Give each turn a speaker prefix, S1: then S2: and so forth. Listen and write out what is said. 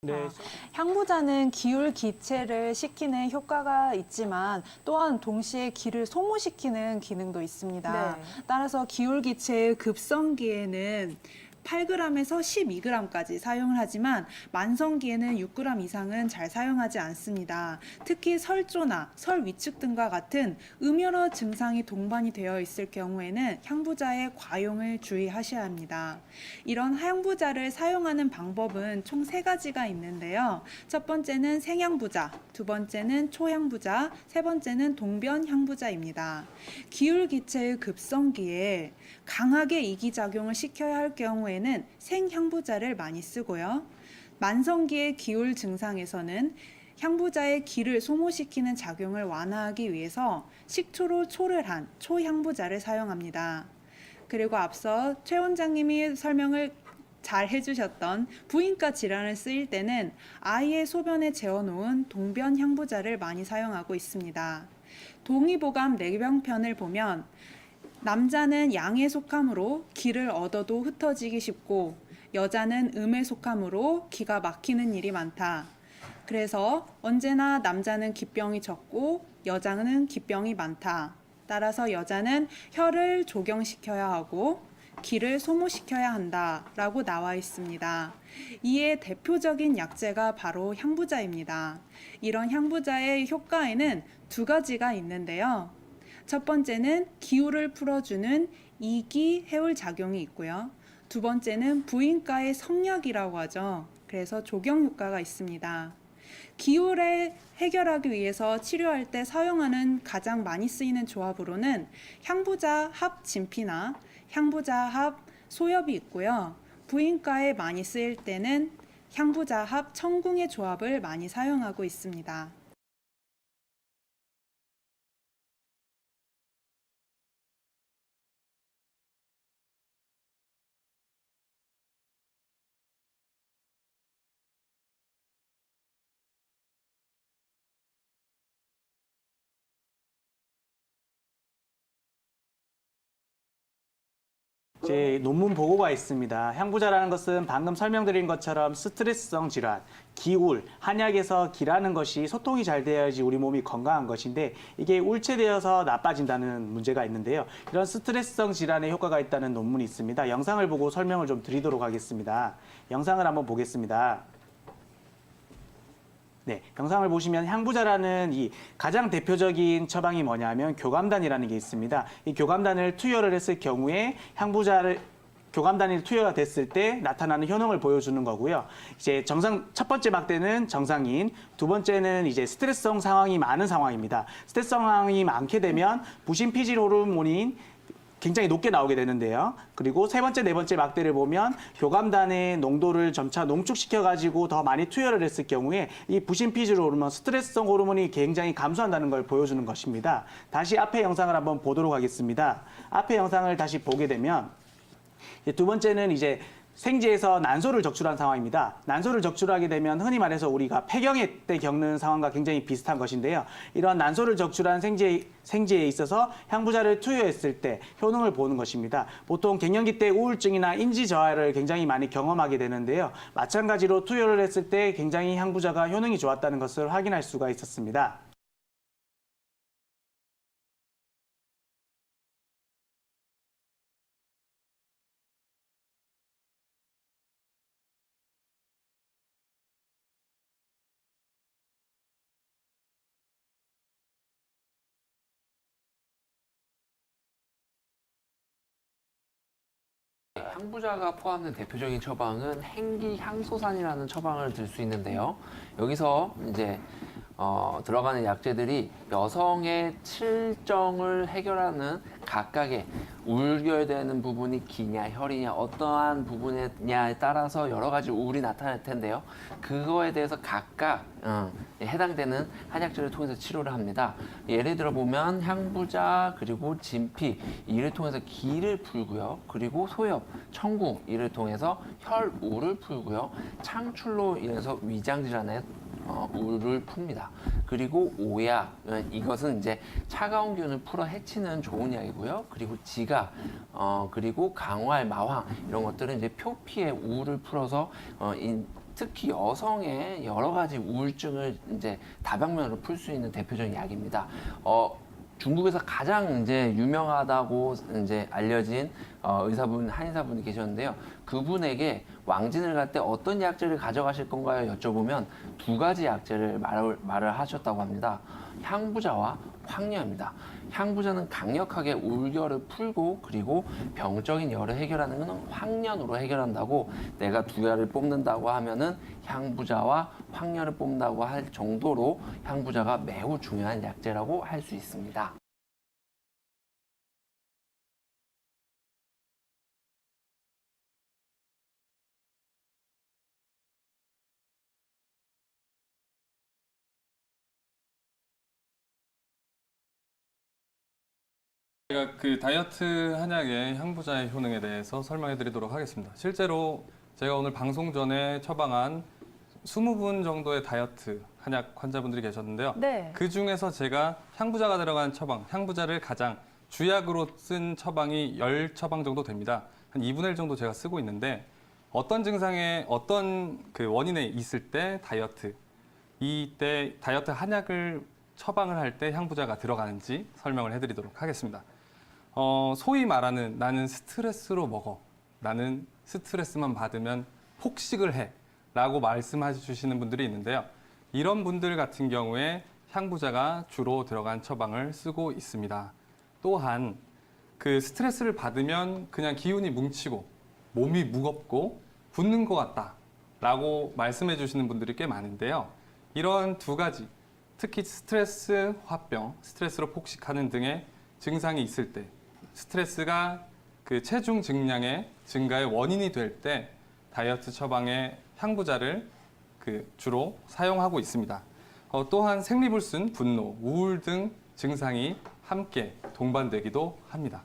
S1: 네.
S2: 향부자는 기울 기체를 식히는 효과가 있지만 또한 동시에 기를 소모시키는 기능도 있습니다.
S3: 네.
S2: 따라서 기울 기체의 급성기에는 8g에서 12g까지 사용을 하지만 만성기에는 6g 이상은 잘 사용하지 않습니다. 특히 설조나 설 위축 등과 같은 음여러 증상이 동반이 되어 있을 경우에는 향부자의 과용을 주의하셔야 합니다. 이런 향부자를 사용하는 방법은 총 3가지가 있는데요. 첫 번째는 생향부자, 두 번째는 초향부자, 세 번째는 동변향부자입니다. 기울기체의 급성기에 강하게 이기작용을 시켜야 할 경우에는 생향부자를 많이 쓰고요. 만성기의 기울 증상에서는 향부자의 기를 소모시키는 작용을 완화하기 위해서 식초로 초를 한 초향부자를 사용합니다. 그리고 앞서 최 원장님이 설명을 잘 해주셨던 부인과 질환을 쓰일 때는 아이의 소변에 재워놓은 동변향부자를 많이 사용하고 있습니다. 동의보감 내병편을 보면 남자는 양에 속하므로 기를 얻어도 흩어지기 쉽고 여자는 음에 속하므로 기가 막히는 일이 많다. 그래서 언제나 남자는 기병이 적고 여자는 기병이 많다. 따라서 여자는 혀를 조경시켜야 하고 기를 소모시켜야 한다라고 나와 있습니다. 이에 대표적인 약재가 바로 향부자입니다. 이런 향부자의 효과에는 2가지가 있는데요. 첫 번째는 기울을 풀어주는 이기 해울 작용이 있고요. 두 번째는 부인과의 성약이라고 하죠. 그래서 조경 효과가 있습니다. 기울을 해결하기 위해서 치료할 때 사용하는 가장 많이 쓰이는 조합으로는 향부자 합 진피나 향부자 합 소엽이 있고요. 부인과에 많이 쓰일 때는 향부자 합 청궁의 조합을 많이 사용하고 있습니다.
S1: 제 논문 보고가 있습니다. 향부자라는 것은 방금 설명드린 것처럼 스트레스성 질환, 기울, 한약에서 기라는 것이 소통이 잘 되어야지 우리 몸이 건강한 것인데 이게 울체되어서 나빠진다는 문제가 있는데요. 이런 스트레스성 질환에 효과가 있다는 논문이 있습니다. 영상을 보고 설명을 좀 드리도록 하겠습니다. 영상을 한번 보겠습니다. 네, 영상을 보시면 향부자라는 이 가장 대표적인 처방이 뭐냐면 교감단이라는 게 있습니다. 이 교감단을 투여를 했을 경우에 교감단이 투여가 됐을 때 나타나는 효능을 보여주는 거고요. 이제 첫 번째 막대는 정상인, 두 번째는 이제 스트레스성 상황이 많은 상황입니다. 스트레스 상황이 많게 되면 부신피질 호르몬인 굉장히 높게 나오게 되는데요. 그리고 세 번째, 네 번째 막대를 보면 교감단의 농도를 점차 농축시켜가지고 더 많이 투여를 했을 경우에 이 부신피질 호르몬, 스트레스성 호르몬이 굉장히 감소한다는 걸 보여주는 것입니다. 다시 앞에 영상을 한번 보도록 하겠습니다. 앞에 영상을 다시 보게 되면 두 번째는 이제 생지에서 난소를 적출한 상황입니다. 난소를 적출하게 되면 흔히 말해서 우리가 폐경해 때 겪는 상황과 굉장히 비슷한 것인데요. 이런 난소를 적출한 생지에 있어서 향부자를 투여했을 때 효능을 보는 것입니다. 보통 갱년기 때 우울증이나 인지 저하를 굉장히 많이 경험하게 되는데요. 마찬가지로 투여를 했을 때 굉장히 향부자가 효능이 좋았다는 것을 확인할 수가 있었습니다.
S4: 향부자가 포함된 대표적인 처방은 행기향소산이라는 처방을 들 수 있는데요. 여기서 이제 들어가는 약재들이 여성의 칠정을 해결하는 각각의 우울되는 부분이 기냐, 혈이냐, 어떠한 부분이냐에 따라서 여러 가지 우울이 나타날 텐데요. 그거에 대해서 각각 해당되는 한약재를 통해서 치료를 합니다. 예를 들어 보면 향부자, 그리고 진피 이를 통해서 기를 풀고요. 그리고 소엽, 청궁 이를 통해서 혈우를 풀고요. 창출로 인해서 위장 질환에 우를 풉니다. 그리고 오약, 이것은 이제 차가운 기운을 풀어 해치는 좋은 약이고요. 그리고 지각, 그리고 강활, 마황 이런 것들은 이제 표피의 우를 풀어서 특히 여성의 여러 가지 우울증을 이제 다방면으로 풀 수 있는 대표적인 약입니다. 중국에서 가장 이제 유명하다고 이제 알려진 의사분, 한의사분이 계셨는데요. 그분에게 왕진을 갈 때 어떤 약재를 가져가실 건가요? 여쭤보면 두 가지 약재를 말을 하셨다고 합니다. 향부자와 황녀입니다. 향부자는 강력하게 울결을 풀고 그리고 병적인 열을 해결하는 것은 황년으로 해결한다고, 내가 두 개를 뽑는다고 하면은 향부자와 황년을 뽑는다고 할 정도로 향부자가 매우 중요한 약재라고 할 수 있습니다.
S3: 제가 그 다이어트 한약의 향부자의 효능에 대해서 설명해 드리도록 하겠습니다. 실제로 제가 오늘 방송 전에 처방한 20분 정도의 다이어트 한약 환자분들이 계셨는데요.
S5: 네.
S3: 그 중에서 제가 향부자가 들어간 처방, 향부자를 가장 주약으로 쓴 처방이 10처방 정도 됩니다. 한 2분의 1 정도 제가 쓰고 있는데, 어떤 증상에 어떤 그 원인에 있을 때 이때 다이어트 한약을 처방을 할 때 향부자가 들어가는지 설명을 해드리도록 하겠습니다. 소위 말하는 나는 스트레스로 먹어, 나는 스트레스만 받으면 폭식을 해 라고 말씀해 주시는 분들이 있는데요. 이런 분들 같은 경우에 향부자가 주로 들어간 처방을 쓰고 있습니다. 또한 그 스트레스를 받으면 그냥 기운이 뭉치고 몸이 무겁고 붓는 것 같다 라고 말씀해 주시는 분들이 꽤 많은데요. 이런 두 가지, 특히 스트레스 화병, 스트레스로 폭식하는 등의 증상이 있을 때, 스트레스가 그 체중 증량의 증가의 원인이 될 때 다이어트 처방의 향부자를 주로 사용하고 있습니다. 또한 생리불순, 분노, 우울 등 증상이 함께 동반되기도 합니다.